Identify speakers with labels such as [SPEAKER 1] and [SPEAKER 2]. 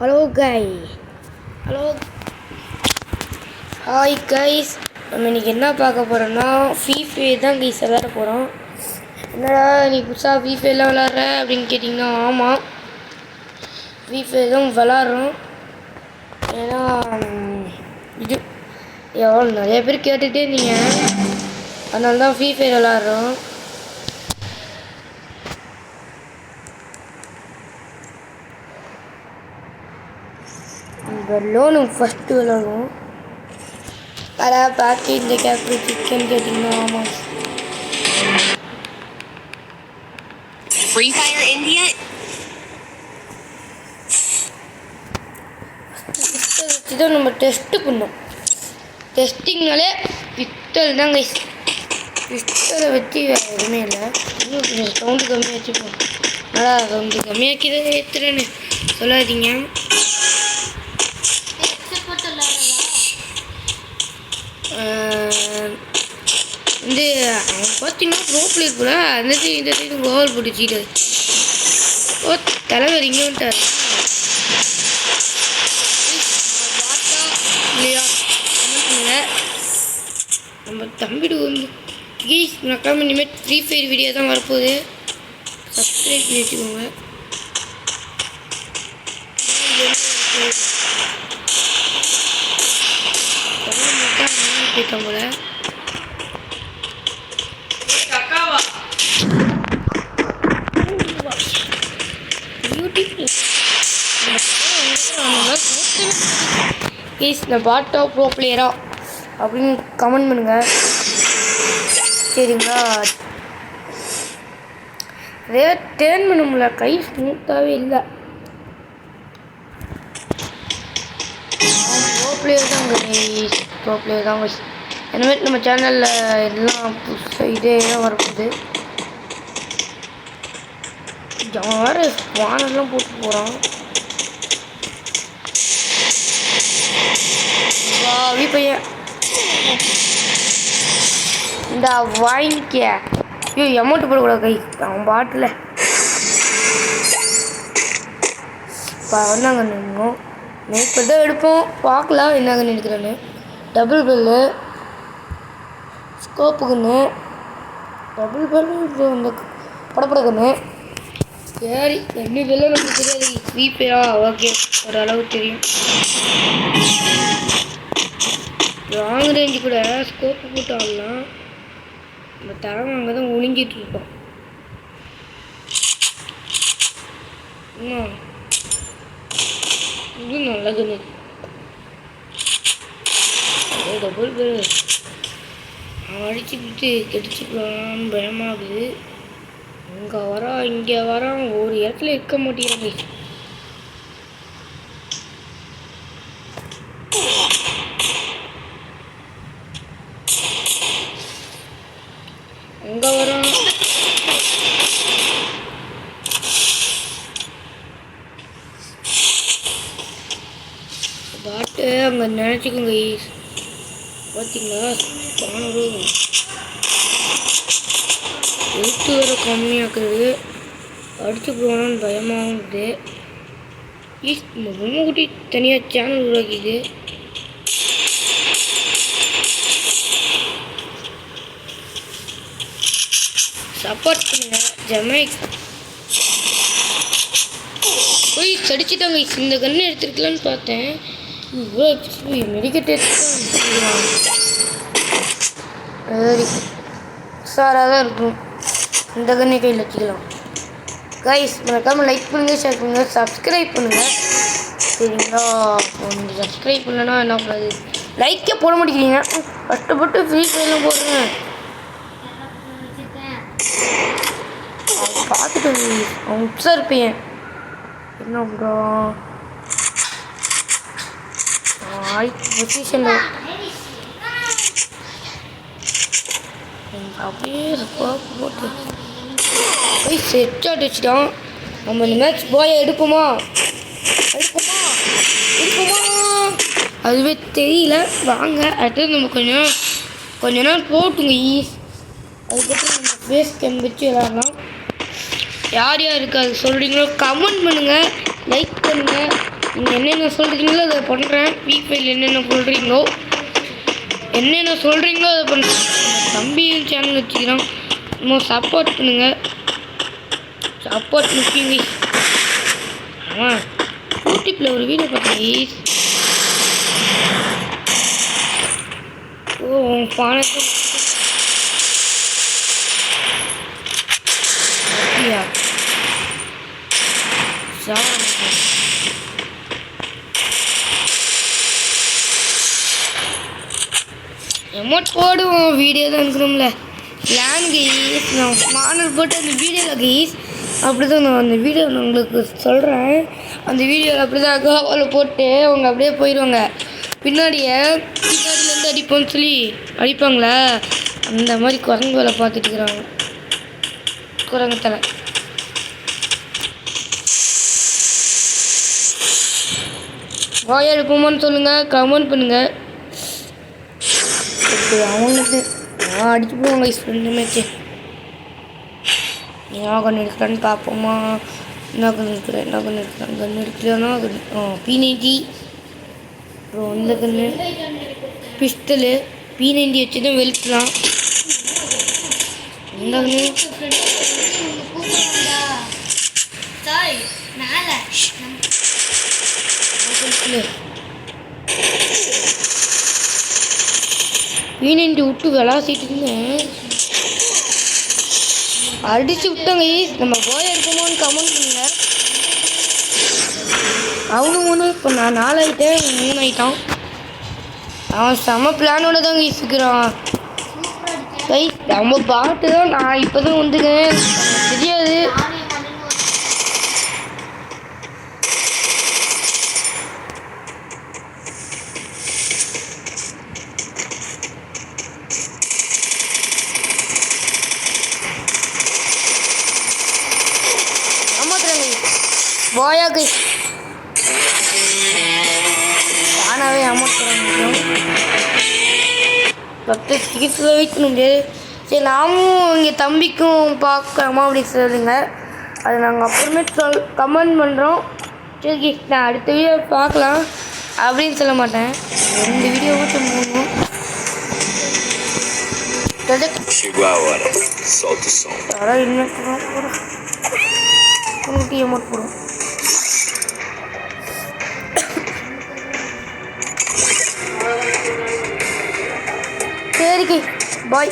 [SPEAKER 1] Hello hi guys. நம்ம இன்றைக்கி என்ன பார்க்க போகிறோம்னா ஃப்ரீ ஃபயர் தான் கைஸ் விளாட போகிறோம். என்னடா நீ புதுசாக ஃப்ரீ ஃபயர்லாம் விளாட்ற அப்படின்னு கேட்டிங்கன்னா, ஆமாம் ஃப்ரீ ஃபயர் தான் விளாட்றோம். ஏன்னா இது எவ்வளோ நிறைய பேர் கேட்டுகிட்டே இருந்தீங்க, அதனால தான் ஃப்ரீ ஃபயர் விளாட்றோம். லோனு ஃபஸ்ட்டு விளாடுவோம். பார்த்து இந்த கேரக்டர் சிக்கன் கேட்டிங்கன்னா, ஆமாம்
[SPEAKER 2] Free Fire India.
[SPEAKER 1] இதான் நம்ம டெஸ்ட்டு பண்ணோம். டெஸ்டிங்னாலே பிஸ்டல் தான் கைஸ். பிஸ்டலை வச்சு வேறு எதுவுமே இல்லை. இன்னும் கொஞ்சம் சவுண்டு கம்மியாக வச்சுப்போம். நல்லா சவுண்டு கம்மியாக்கி ஏற்றுறேன்னு சொல்லாதீங்க. வந்து அவன் பார்த்தீங்கன்னா ப்ரோ பிளேயர் கூட அந்த சைடு இந்த சைடு கோல் போட்டு வச்சுக்கிட்டாரு. ஓ தலைவர் இங்கே வந்துட்டார். இல்லையா பண்ணுங்க. நம்ம தம்பிடு வந்து ப்ளீஸ் மறக்காம இனிமேல் ஃப்ரீ ஃபயர் வீடியோ தான் வரப்போகுது. சப்ஸ்கிரைப் பண்ணி வச்சுக்கோங்க. போயிட்டோம் போல. நான் பாட்டா ப்ரோ பிளேயரா அப்படின்னு கமெண்ட் பண்ணுங்க, சரிங்களா? டேர்ன் பண்ண முடியல, கை ஸ்மூத்தாகவே இல்லை. ப்ரோ பிளேயர் தான் இனிமேல் நம்ம சேனலில் எல்லாம் புதுசாக இதே தான் வரப்போகுது. வேறு வானெல்லாம் போட்டு போகிறான். வாவி பையன் இந்த வாங்கிக்க. ஐயோ அமௌண்ட் போடக்கூடாது கை, அவன் பாட்டில் வந்தாங்க. நின்றும் இப்போ தான் எடுப்போம், பார்க்கலாம் என்னங்க நினைக்கிறேன்னு. டபுள் பெல்லு ஸ்கோப்புக்குன்னு டபுள் பெல்லு இது இந்த படப்படக்குன்னு. சரி என்ன பெல்ல நமக்கு தெரியாது. ஃப்ரீ ஃபயரா ஓகே ஓரளவு தெரியும். லாங் ரேஞ்சு கூட ஸ்கோப்பு போட்டு ஆடலாம். நம்ம தரம் அங்கே தான் ஒளிஞ்சிட்டு இருக்கோம். இது நல்லதுன்னு டபுள் பேர் அடிச்சுக்கிட்டு கெடிச்சுக்கலான்னு பயமாகுது. அங்கே வரான் இங்கே வரான், ஒரு இடத்துல இருக்க மாட்டேங்கிறாங்க. அங்கே வரான் பாட்டு அங்கே நினச்சிக்கோங்க. பார்த்தீங்களா எழுத்து வேறு கம்மியாக்குது, அடிச்சு போகணும்னு பயமாகுது. நம்ம பொம்மை குட்டி தனியாக சேனல் உருவாக்கிது. சப்போர்ட் பண்ணுங்க ஜமைக். போய் கடிச்சிட்டாங்க. இந்த கண்ணை எடுத்துருக்கலான்னு பார்த்தேன், இவ்வளோ மெடிக்கெட் எடுத்துதான் சரி சாராக தான் இருக்கும். இந்த கண்ணை கையில் வச்சுக்கலாம். கைஸ் மறக்காமல் லைக் பண்ணுங்கள், ஷேர் பண்ணுங்கள், சப்ஸ்கிரைப் பண்ணுங்கள், சரிங்களா? கொஞ்சம் சப்ஸ்கிரைப் பண்ணலன்னா என்ன பண்ணாது, லைக்கே போட மாட்டேங்கிறீங்க. கஷ்டப்பட்டு ஃப்ரீ ஃபயர்லாம் போடுறேன். அவன் பார்த்துட்டு அவன் உப்ஸாக இருப்பேன். என்ன பண்ணுறான் பொசிஷனில் அப்படியே போட்டு போய் செட் ஆட் வச்சுட்டான். நம்ம இந்த மேட்ச் போய் எடுப்போமா அதுவே தெரியல. வாங்க அடுத்தது நம்ம கொஞ்ச நாள் போட்டுங்க ஈஸ். அதுக்கப்புறம் நம்ம ஃபேஸ் கேம் வச்சு விளாட்லாம். யார் யாருக்கு அது சொல்கிறீங்களோ கமெண்ட் பண்ணுங்கள், லைக் பண்ணுங்கள். நீங்கள் என்னென்ன சொல்கிறீங்களோ அதை பண்ணுறேன். ஃப்ரீ ஃபயரில் என்னென்ன சொல்கிறீங்களோ அதை பண்ணுறேன். தம்பி சேனல் வச்சுக்கிறோம். இன்னும் சப்போர்ட் பண்ணுங்கள். சப்போர்ட் முக்கியம் கைஸ். ஆமாம் யூடியூப்பில் ஒரு வீடியோ பார்த்தேன் கைஸ். ஓ உன் பானத்தை அப்படியா எமௌண்ட் போடுவோம். வீடியோ தான் இருக்கணும்ல. லேன் கைஸ் நான் மாடல் போட்டு அந்த வீடியோவில் கைஸ் அப்படி தான் நான் அந்த வீடியோ நான் உங்களுக்கு சொல்கிறேன். அந்த வீடியோவில் அப்படி தான் கோவாவில் போட்டு அவங்க அப்படியே போயிடுவாங்க. பின்னாடியிலேருந்து அடிப்போம்னு சொல்லி அடிப்பாங்களா அந்த மாதிரி குரங்கு வேலை பார்த்துட்டு இருக்கிறாங்க. குரங்கு தலை வாயா எடுப்போமான்னு சொல்லுங்கள். கமெண்ட் பண்ணுங்கள். அவங்களுக்கு நான் அடிச்சு போடுவாங்க கைஸ். ரெண்டு மேட்ச்சு நான் கண்ணு எடுக்கிறான்னு பார்ப்போமா. என்ன கண்ணு எடுக்கிறேன் கண்ணு எடுக்கலன்னா P90 அப்புறம் இந்த கண்ணு பிஸ்டலு P90 வச்சு தான் வெளுக்கலாம். இந்த கண்ணு P90 விட்டு விளாசிட்டு இருந்தேன். அடிச்சு விட்டாங்க கைஸ். நம்ம போய் எடுப்போமோன்னு கமெண்ட் பண்ணுங்க. அவனு 3 இப்போ நான் 4 ஆகிட்டேன். 3 ஆகிட்டான். அவன் செம்ம பிளானோட தான் கைஸ் இருக்கிறான் கைஸ். நம்ம பாட்டு தான். நான் இப்போ தான் வந்துக்கிறேன். தெரியாது. போயா கைஸ் தானாகவே அமௌண்ட் போட முடியும். 10 டிக்கெட்ஸில் வெயிட் பண்ண முடியாது. சரி நாமும் இங்கே தம்பிக்கும் பார்க்கலாமா அப்படின்னு சொல்லுங்க. அது நாங்கள் அப்புறமே கமெண்ட் பண்ணுறோம். சரி நான் அடுத்த வீடியோ பார்க்கலாம் அப்படின்னு சொல்ல மாட்டேன். 2 வீடியோ மட்டும் போகணும். யாராவது இன்வெஸ்ட் போகிறோம் அமௌண்ட் போடும். சரி பாய்.